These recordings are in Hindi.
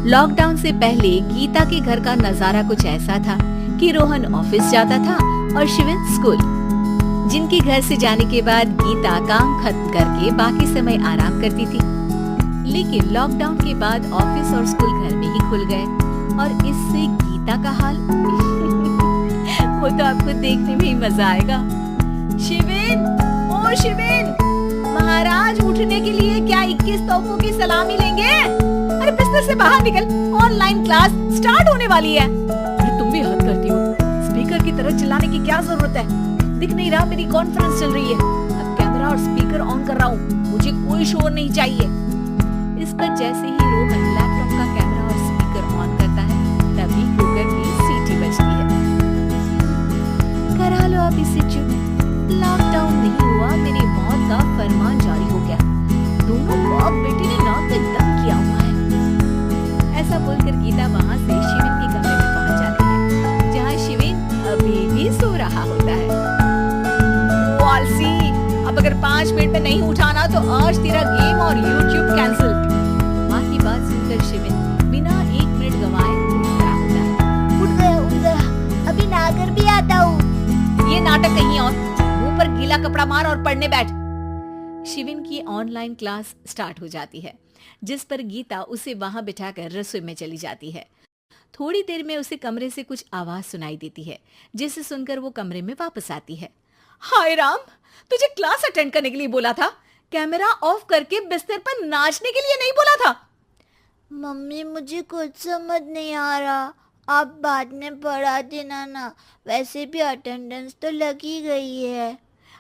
लॉकडाउन से पहले गीता के घर का नजारा कुछ ऐसा था कि रोहन ऑफिस जाता था और शिविन स्कूल। जिनके घर से जाने के बाद गीता काम खत्म करके बाकी समय आराम करती थी। लेकिन लॉकडाउन के बाद ऑफिस और स्कूल घर में ही खुल गए और इससे गीता का हाल वो तो आपको देखने में ही मजा आएगा। शिविन, ओ शिविन, महाराज उठने के लिए क्या 21 तोपों की सलामी लेंगे? अरे बिस्तर से बाहर निकल, ऑनलाइन क्लास स्टार्ट होने वाली है। अरे तुम भी हद करती हो, स्पीकर की तरह चिल्लाने की क्या जरूरत है? दिख नहीं रहा मेरी कॉन्फ्रेंस चल रही है। अब कैमरा और स्पीकर ऑन कर रहा हूँ, मुझे कोई शोर नहीं चाहिए। इस पर जैसे ही रोहन लैपटॉप का कैमरा और स्पीकर ऑन करता है तभी कुकर की सीटी बजती है। करा लो अब इसे चुप, लॉकडाउन नहीं हुआ, मेरी मौत का फरमान जारी हो गया। दोनों बाप बेटे ने नाक पे दम किया हुआ है। ऐसा बोलकर गीता वहाँ से शिविन के कमरे में पहुँच जाती है, जहाँ शिविन अभी भी सो रहा होता है। वालसी, अब अगर 5 मिनट में नहीं उठाना तो आज तेरा गेम और यूट्यूब कैंसिल। माँ की बात सुनकर शिविन बिना 1 मिनट गंवाए उठ खड़ा होता है। उठ गया, अभी नहाकर भी आता हूँ। ये नाटक कहीं और, मुंह पर गीला कपड़ा मार और पढ़ने बैठ। शिविन की ऑनलाइन क्लास स्टार्ट हो जाती है, जिस पर गीता उसे वहां बिठाकर रसोई में चली जाती है। थोड़ी देर में उसे कमरे से कुछ आवाज सुनाई देती है, जिसे सुनकर वो कमरे में वापस आती है। हाय राम, तुझे क्लास अटेंड करने के लिए बोला था, कैमरा ऑफ करके बिस्तर पर नाचने के लिए नहीं बोला था। मम्मी मुझे कुछ समझ नहीं आ रहा, आप बाद में पढ़ा देना ना, वैसे भी अटेंडेंस तो लगी गई है।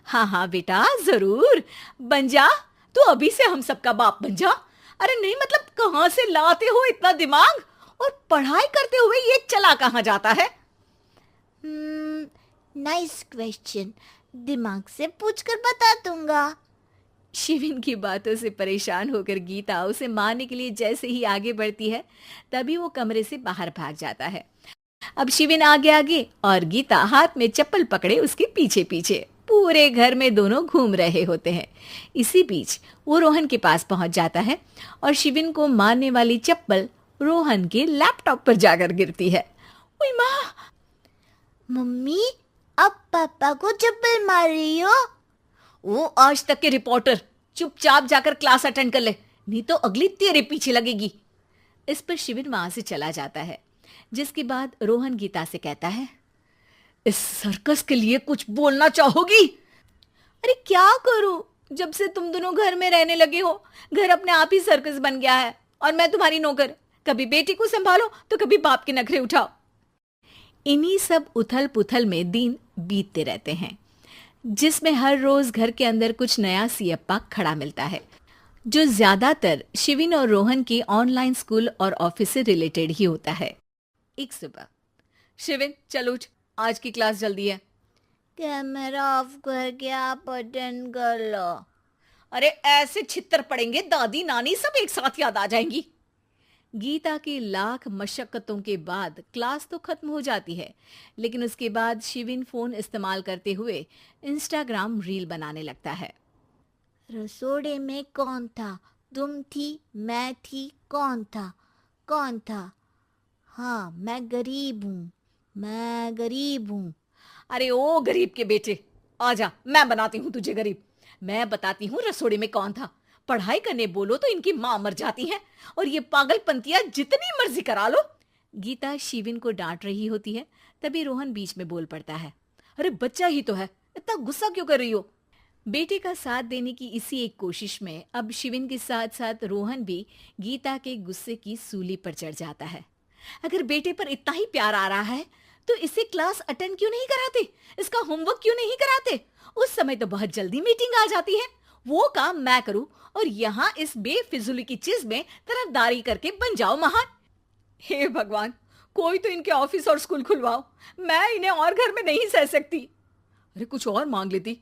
हाँ हाँ बेटा, जरूर बन जा, तू अभी से हम सबका बाप बन जा। अरे नहीं मतलब कहाँ से लाते हो इतना दिमाग, और पढ़ाई करते हुए ये चला कहाँ जाता है? नाइस क्वेश्चन, दिमाग से पूछकर बता दूंगा। शिविन की बातों से परेशान होकर गीता उसे मारने के लिए जैसे ही आगे बढ़ती है तभी वो कमरे से बाहर भाग जाता है। अब शिविन आगे आगे और गीता हाथ में चप्पल पकड़े उसके पीछे पीछे पूरे घर में दोनों घूम रहे होते हैं। इसी बीच वो रोहन के पास पहुंच जाता है और शिविन को मारने वाली चप्पल रोहन के लैपटॉप पर जाकर गिरती है। ओए माँ! मम्मी, अब पापा को चप्पल मार रही हो? वो आज तक के रिपोर्टर, चुपचाप जाकर क्लास अटेंड कर ले, नहीं तो अगली तेरे पीछे लगेगी। इस पर शिविन वहां से चला जाता है, जिसके बाद रोहन गीता से कहता है, इस सर्कस के लिए कुछ बोलना चाहोगी? अरे क्या करूं, जब से तुम दोनों घर में रहने लगे हो, घर अपने आप ही सर्कस बन गया है और मैं तुम्हारी नौकर, कभी बेटी को संभालो तो कभी बाप के नखरे उठाओ। इन्हीं सब उथल पुथल में दिन बीतते रहते हैं, जिसमें हर रोज घर के अंदर कुछ नया सियप्पा खड़ा मिलता है, जो ज्यादातर शिविन और रोहन के ऑनलाइन स्कूल और ऑफिस से रिलेटेड ही होता है। एक सुबह, शिविन चल उठ, आज की क्लास जल्दी है। कैमरा ऑफ करके आप अटेंड कर लो। अरे ऐसे छित्तर पड़ेंगे, दादी नानी सब एक साथ याद आ जाएंगी। गीता की लाख मशक्कतों के बाद क्लास तो खत्म हो जाती है, लेकिन उसके बाद शिविन फोन इस्तेमाल करते हुए इंस्टाग्राम रील बनाने लगता है। रसोड़े में कौन था? तुम थी, मैं थी, कौन था? कौन था? हाँ, मैं गरीब हूँ, मैं गरीब हूँ। अरे ओ गरीब के बेटे, आजा, मैं बनाती हूँ तुझे गरीब। मैं बताती हूँ रसोड़े में कौन था। पढ़ाई करने बोलो तो इनकी माँ मर जाती है और ये पागलपंतियां जितनी मर्जी करा लो। गीता शिविन को डांट रही होती है, तभी रोहन बीच में बोल पड़ता है, अरे बच्चा ही तो है, इतना गुस्सा क्यों कर रही हो? बेटे का साथ देने की इसी एक कोशिश में अब शिविन के साथ साथ रोहन भी गीता के गुस्से की सूली पर चढ़ जाता है। अगर बेटे पर इतना ही प्यार आ रहा है तो इसे क्लास अटेंड क्यों नहीं कराते, इसका होमवर्क क्यों नहीं कराते? उस समय तो बहुत जल्दी मीटिंग आ जाती है, वो काम मैं करूं और यहाँ इस बेफिजुली की चीज में तरफदारी करके बन जाओ महान। हे भगवान, कोई तो इनके ऑफिस और स्कूल खुलवाओ, मैं इन्हें और घर में नहीं सह सकती। अरे कुछ और मांग लेती,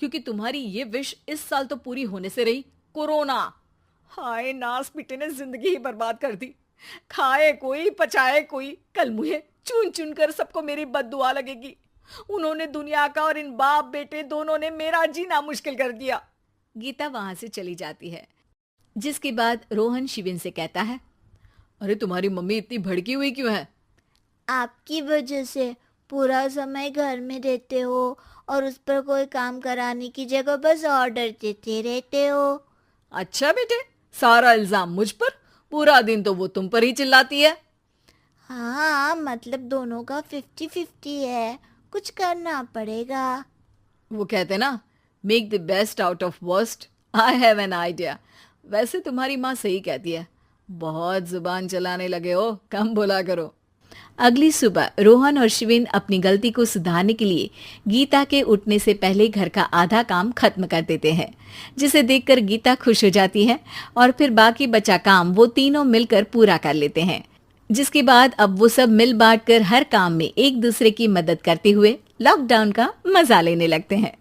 क्योंकि तुम्हारी ये विश इस साल तो पूरी होने से रही, कोरोना। हाय नास बेटे ने जिंदगी ही बर्बाद कर दी। खाए कोई पचाए कोई, कल मुझे चुन चुन कर सबको मेरी बद्दुआ लगेगी। उन्होंने दुनिया का और इन बाप बेटे दोनों ने मेरा जीना मुश्किल कर दिया। गीता वहां से चली जाती है, जिसके बाद रोहन शिविन से कहता है, अरे तुम्हारी मम्मी इतनी भड़की हुई क्यों है? आपकी वजह से पूरा समय घर में रहते हो और उस पर कोई काम कराने की जगह बस ऑर्डर देते रहते हो। अच्छा बेटे, सारा इल्जाम मुझ पर? पूरा दिन तो वो तुम पर ही चिल्लाती है। हाँ, मतलब दोनों का 50-50 है, कुछ करना पड़ेगा। वो कहते ना, make the best out of worst. I have an idea. वैसे तुम्हारी माँ सही कहती है, बहुत जुबान चलाने लगे हो, कम बोला करो। अगली सुबह रोहन और शिवेन अपनी गलती को सुधारने के लिए गीता के उठने से पहले घर का आधा काम खत्म कर देते हैं, जिसे देखकर गीता खुश हो जाती है और फिर बाकी बचा काम वो तीनों मिलकर पूरा कर लेते हैं। जिसके बाद अब वो सब मिल बांट कर हर काम में एक दूसरे की मदद करते हुए लॉकडाउन का मजा लेने लगते हैं।